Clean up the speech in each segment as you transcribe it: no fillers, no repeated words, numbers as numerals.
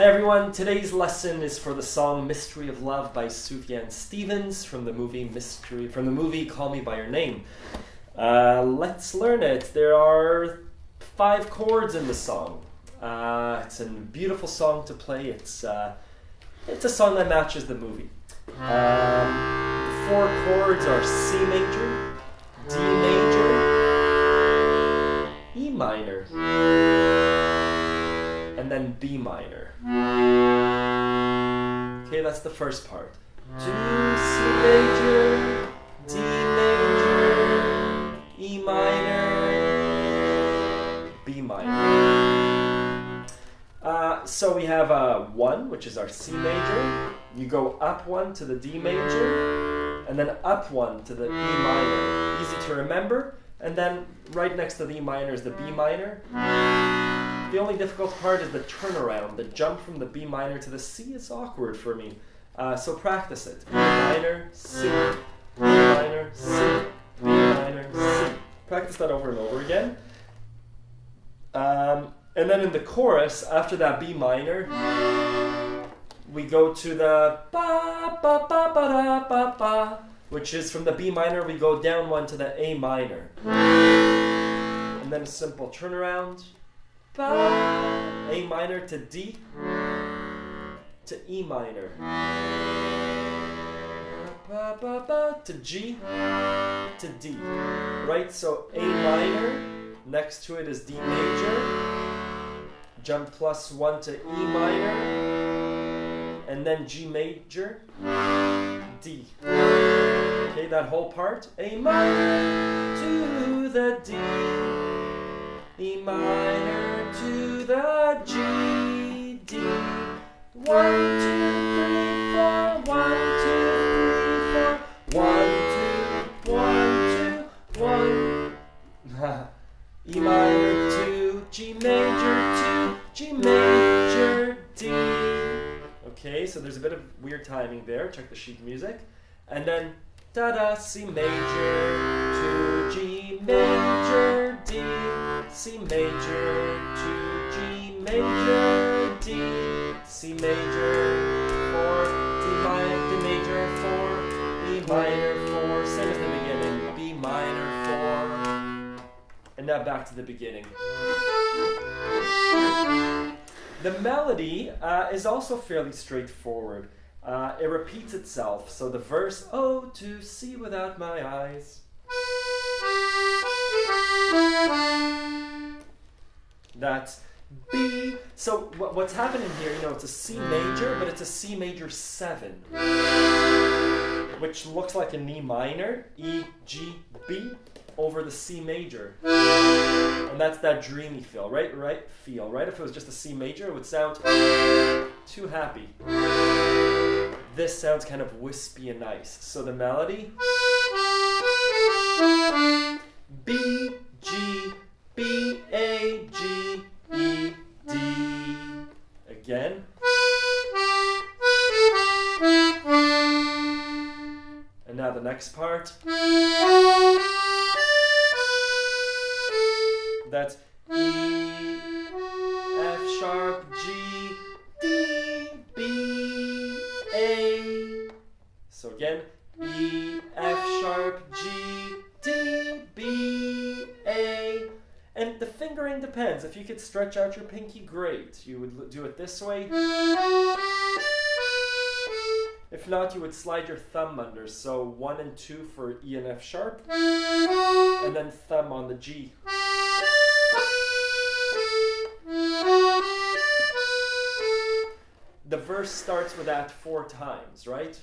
Hi everyone, today's lesson is for the song Mystery of Love by Sufjan Stevens from the movie Call Me By Your Name. Let's learn it. There are 5 chords in the song. It's a beautiful song to play. It's a song that matches the movie. The 4 chords are C major, D major, E minor, and then B minor. Okay, that's the first part. Do C major, D major, E minor, B minor. So we have 1, which is our C major. You go up 1 to the D major, and then up 1 to the E minor. Easy to remember. And then right next to the E minor is the B minor. The only difficult part is the turnaround. The jump from the B minor to the C is awkward for me. So practice it. B minor, C, B minor, C, B minor, C. Practice that over and over again. And then in the chorus, after that B minor, we go to the ba ba ba ba da ba ba, which is from the B minor, we go down 1 to the A minor. And then a simple turnaround. Ba, A minor to D, to E minor. Ba, ba, ba, to G, to D. Right, so A minor, next to it is D major. Jump plus 1 to E minor. And then G major, D. Okay, that whole part. A minor to the D, E minor to the G, D. 1, 2, 3, 4, 1, 2, 3, 4, 1, 2, 1, 2, 1. E minor to G major to G major, D. Okay, so there's a bit of weird timing there. Check the sheet music. And then da-da, C major to G major, D. C major to G major, D. C major 4, D major 4, E minor 4. Same as the beginning. B minor 4. And now back to the beginning. The melody is also fairly straightforward. It repeats itself. So the verse, oh, to see without my eyes. That's B. So what's happening here, it's a C major, but it's a C major 7, which looks like an E minor, E, G, B, over the C major. And that's that dreamy feel, right? If it was just a C major, it would sound too happy. This sounds kind of wispy and nice. So the melody, B, G, B, A, G, E, D. Again. And now the next part. That's E, F sharp, G, D, B, A. So again, E, F sharp, G, D, B, A. And the fingering depends. If you could stretch out your pinky, great. You would do it this way. If not, you would slide your thumb under. So 1 and 2 for E and F sharp. And then thumb on the G. The verse starts with that 4 times, right?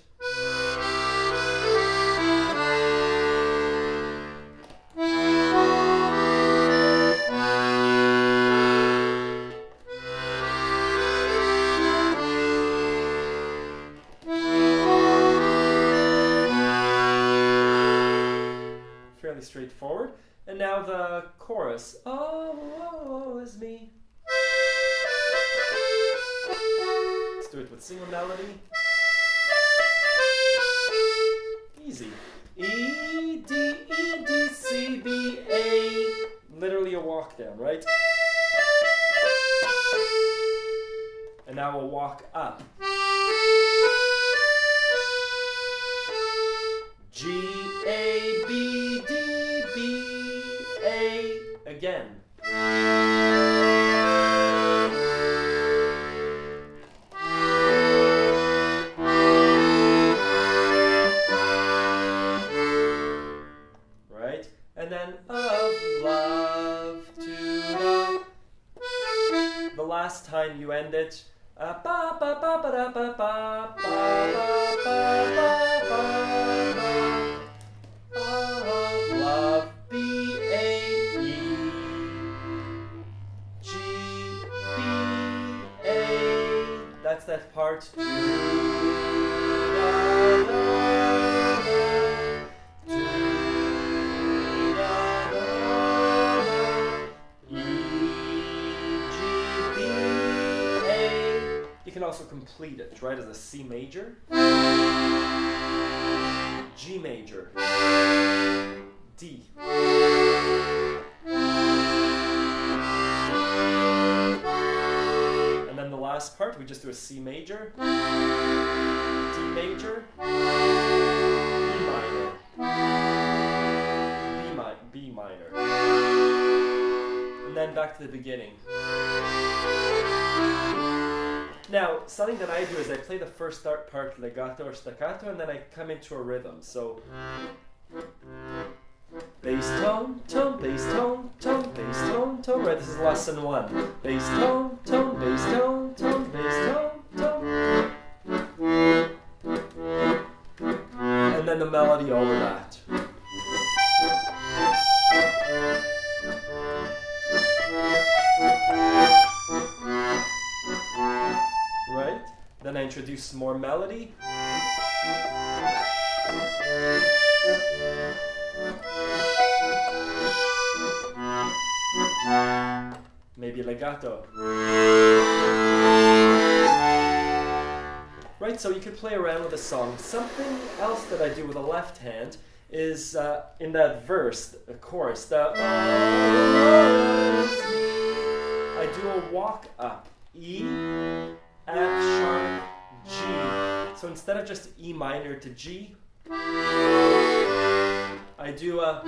Fairly straightforward. And now the chorus. Oh, woe is me. Let's do it with single melody. Easy. E, D, C, B, A. Literally a walk down, right? And now we'll walk up. G, A, B, D, B, A, again. Right? And then of love to the last time you end it, ba ba ba ba da ba ba ba ba ba ba. Of love, B A E G B A. That's that part. You can also complete it, right, as a C major, G major, D. And then the last part, we just do a C major, D major, E minor, B minor, and then back to the beginning. Now, something that I do is I play the first part legato or staccato, and then I come into a rhythm. So, bass tone, tone, bass tone, tone, bass tone, tone. Right, this is lesson 1. Bass tone, tone, bass tone, tone, bass tone, tone. And then the melody over that. Right? Then I introduce some more melody. Maybe legato. Right, so you can play around with the song. Something else that I do with the left hand is in that verse, the chorus, I do a walk up. E, F sharp, G. So instead of just E minor to G, I do a,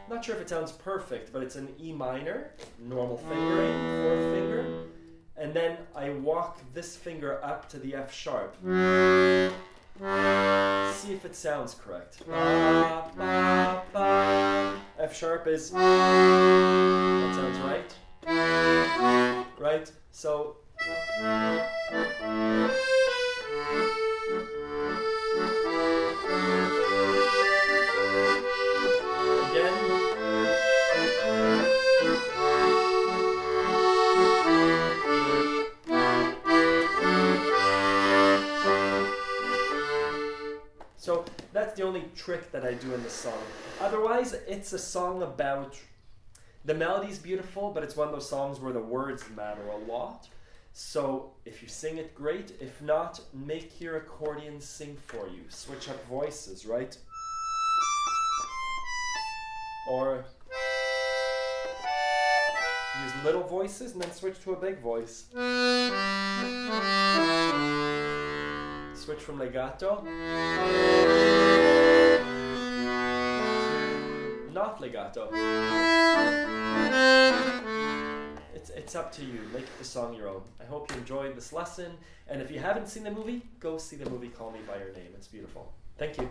not sure if it sounds perfect, but it's an E minor, normal fingering, 4th finger, and then I walk this finger up to the F sharp. See if it sounds correct. Ba, ba, ba. F sharp is, that sounds right. Right? So, again. So that's the only trick that I do in the song. Otherwise, it's a song about, the melody's beautiful, but it's one of those songs where the words matter a lot. So if you sing it, great. If not, make your accordion sing for you. Switch up voices, right? Or use little voices and then switch to a big voice. Switch from legato to not legato. It's up to you. Make the song your own. I hope you enjoyed this lesson. And if you haven't seen the movie, go see the movie Call Me By Your Name. It's beautiful. Thank you.